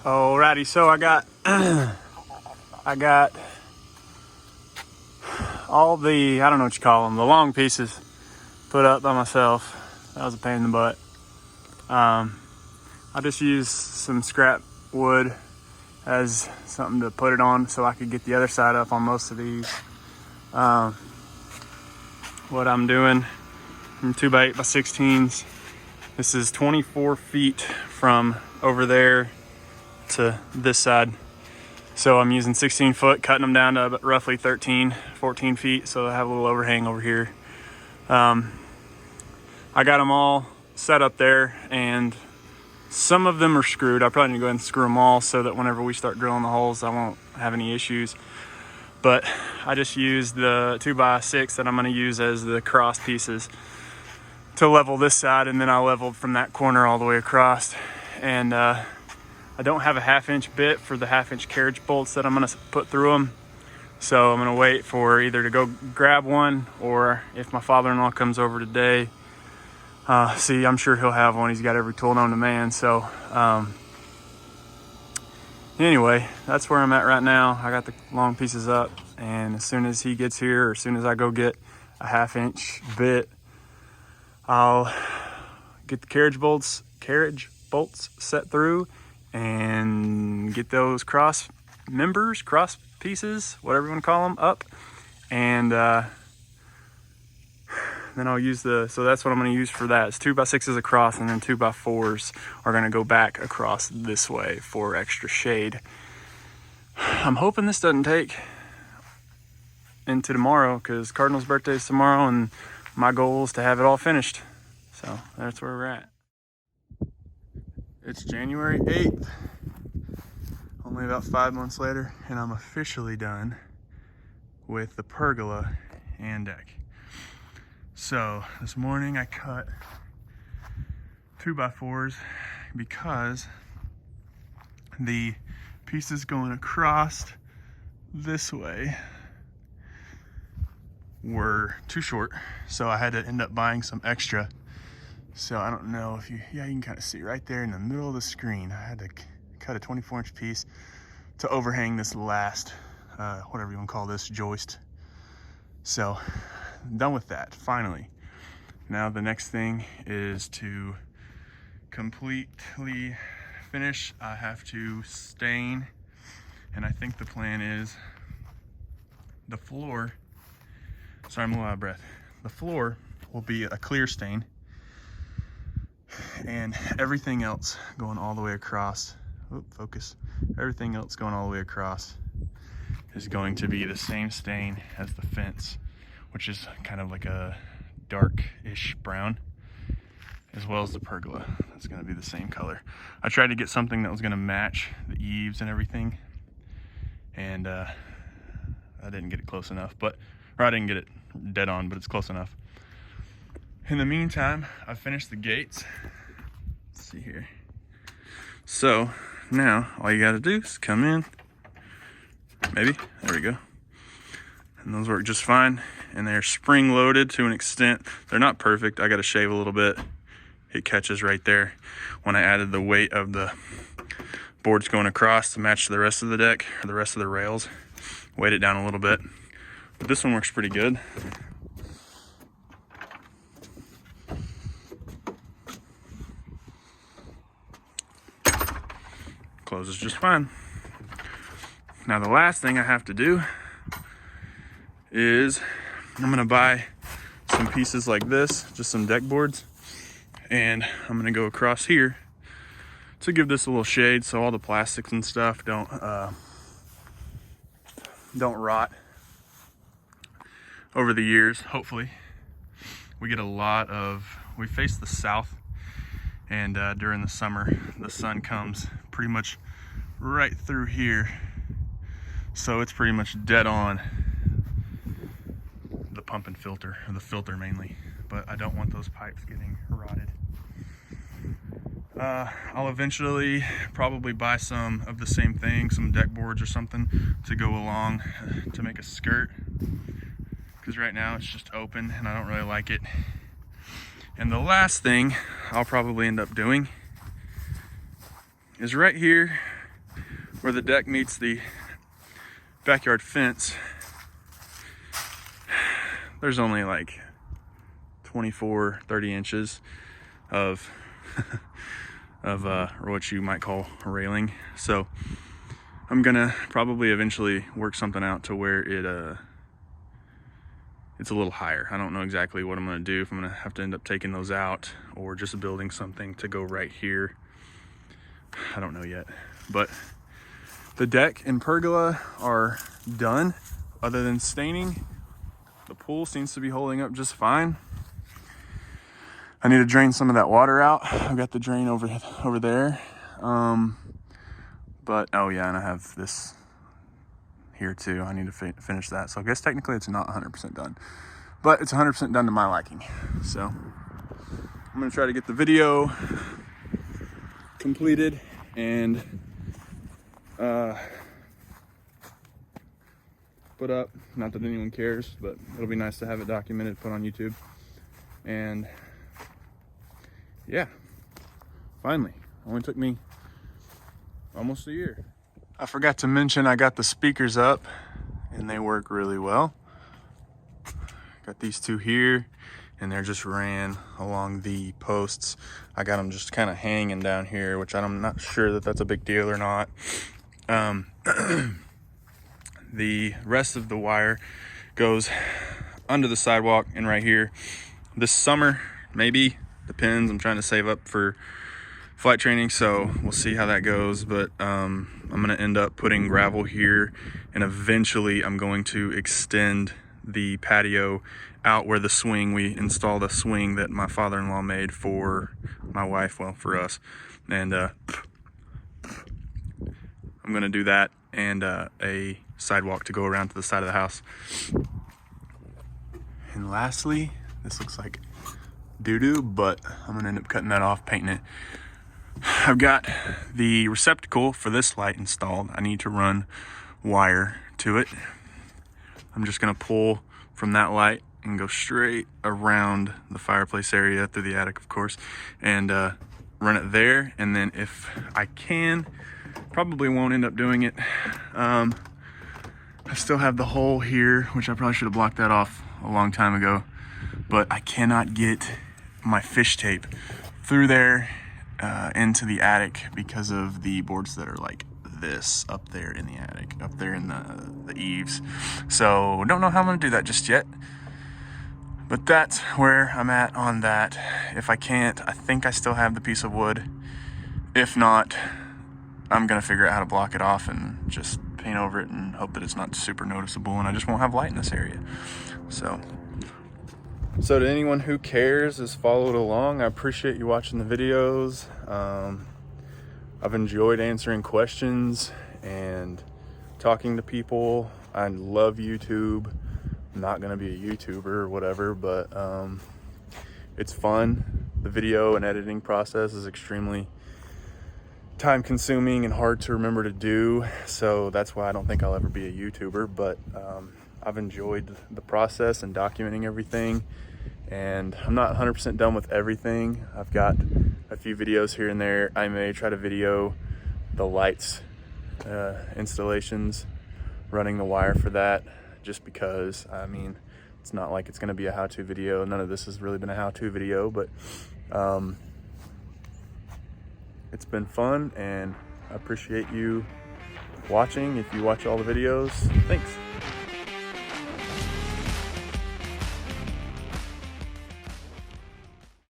Alrighty, so I got all the, I don't know what you call them, the long pieces put up by myself. That was a pain in the butt. I just used some scrap wood as something to put it on so I could get the other side up on most of these. What I'm doing from 2x8x16s, this is 24 feet from over there to this side. So I'm using 16 foot, cutting them down to roughly 13, 14 feet. So I have a little overhang over here. I got them all set up there, and some of them are screwed. I probably need to go ahead and screw them all so that whenever we start drilling the holes, I won't have any issues. But I just used the 2x6 that I'm gonna use as the cross pieces to level this side, and then I leveled from that corner all the way across. And I don't have a 1/2 inch bit for the 1/2 inch carriage bolts that I'm gonna put through them. So I'm gonna wait for either to go grab one, or if my father-in-law comes over today, see, I'm sure he'll have one. He's got every tool known to man. So anyway, that's where I'm at right now. I got the long pieces up, and as soon as he gets here, or as soon as I go get a 1/2 inch bit, I'll get the carriage bolts set through and get those cross members, cross pieces, whatever you want to call them, up. And then I'll use so that's what I'm going to use for that. It's 2x6s across, and then 2x4s are going to go back across this way for extra shade. I'm hoping this doesn't take into tomorrow, because Cardinal's birthday is tomorrow, and my goal is to have it all finished. So that's where we're at. It's January 8th, only about 5 months later, and I'm officially done with the pergola and deck. So this morning I cut 2x4s because the pieces going across this way were too short, so I had to end up buying some extra. So I don't know if you can kind of see right there in the middle of the screen. I had to cut a 24-inch piece to overhang this last, whatever you want to call this, joist. So I'm done with that, finally. Now the next thing is to completely finish. I have to stain, and I think the plan is the floor, sorry, I'm a little out of breath. The floor will be a clear stain, and everything else going all the way across, everything else going all the way across is going to be the same stain as the fence, which is kind of like a dark-ish brown, as well as the pergola. It's going to be the same color. I tried to get something that was going to match the eaves and everything, and I didn't get it close enough, or I didn't get it dead on, but it's close enough. In the meantime, I finished the gates. Let's see here. So now all you got to do is come in, maybe, there we go. And those work just fine. And they're spring loaded to an extent. They're not perfect. I got to shave a little bit. It catches right there. When I added the weight of the boards going across to match the rest of the deck, or the rest of the rails, weighed it down a little bit. But this one works pretty good. Closes just fine. Now the last thing I have to do is I'm gonna buy some pieces like this, just some deck boards, and I'm gonna go across here to give this a little shade so all the plastics and stuff don't rot over the years. Hopefully we get we face the south, and during the summer the sun comes pretty much right through here, so it's pretty much dead on the pump and filter, or the filter mainly, but I don't want those pipes getting rotted. I'll eventually probably buy some of the same thing, some deck boards or something to go along to make a skirt, because right now it's just open and I don't really like it. And the last thing I'll probably end up doing is right here where the deck meets the backyard fence, there's only like 24, 30 inches of or what you might call a railing. So I'm gonna probably eventually work something out to where it's a little higher. I don't know exactly what I'm gonna do, if I'm gonna have to end up taking those out or just building something to go right here. I don't know yet, but the deck and pergola are done. Other than staining, the pool seems to be holding up just fine. I need to drain some of that water out. I've got the drain over there. But, oh yeah, and I have this here too. I need to finish that. So I guess technically it's not 100% done, but it's 100% done to my liking. So I'm gonna try to get the video completed and put up. Not that anyone cares, but it'll be nice to have it documented, put on YouTube. And yeah, finally, only took me almost a year. I forgot to mention I got the speakers up and they work really well. Got these two here and they're just ran along the posts. I got them just kind of hanging down here, which I'm not sure that that's a big deal or not. The rest of the wire goes under the sidewalk and right here. This summer, maybe, depends. I'm trying to save up for flight training, so we'll see how that goes. But I'm gonna end up putting gravel here, and eventually I'm going to extend the patio out where the swing, we installed a swing that my father-in-law made for my wife, well, for us. And I'm gonna do that and a sidewalk to go around to the side of the house. And lastly, this looks like doo-doo, but I'm gonna end up cutting that off, painting it. I've got the receptacle for this light installed. I need to run wire to it. I'm just gonna pull from that light and go straight around the fireplace area through the attic, of course, and run it there. And then if I can, probably won't end up doing it. I still have the hole here, which I probably should have blocked that off a long time ago, but I cannot get my fish tape through there into the attic because of the boards that are like this up there in the attic, up there in the eaves. So don't know how I'm gonna do that just yet, but that's where I'm at on that. If I can't, I think I still have the piece of wood. If not, I'm gonna figure out how to block it off and just paint over it and hope that it's not super noticeable and I just won't have light in this area. So to anyone who cares, has followed along, I appreciate you watching the videos. I've enjoyed answering questions and talking to people. I love YouTube. I'm not gonna be a YouTuber or whatever, but it's fun. The video and editing process is extremely time consuming and hard to remember to do, so that's why I don't think I'll ever be a YouTuber. But I've enjoyed the process and documenting everything, and I'm not 100% done with everything. I've got a few videos here and there. I may try to video the lights installations, running the wire for that, just because, I mean, it's not like it's going to be a how-to video. None of this has really been a how-to video, but it's been fun, and I appreciate you watching. If you watch all the videos, thanks.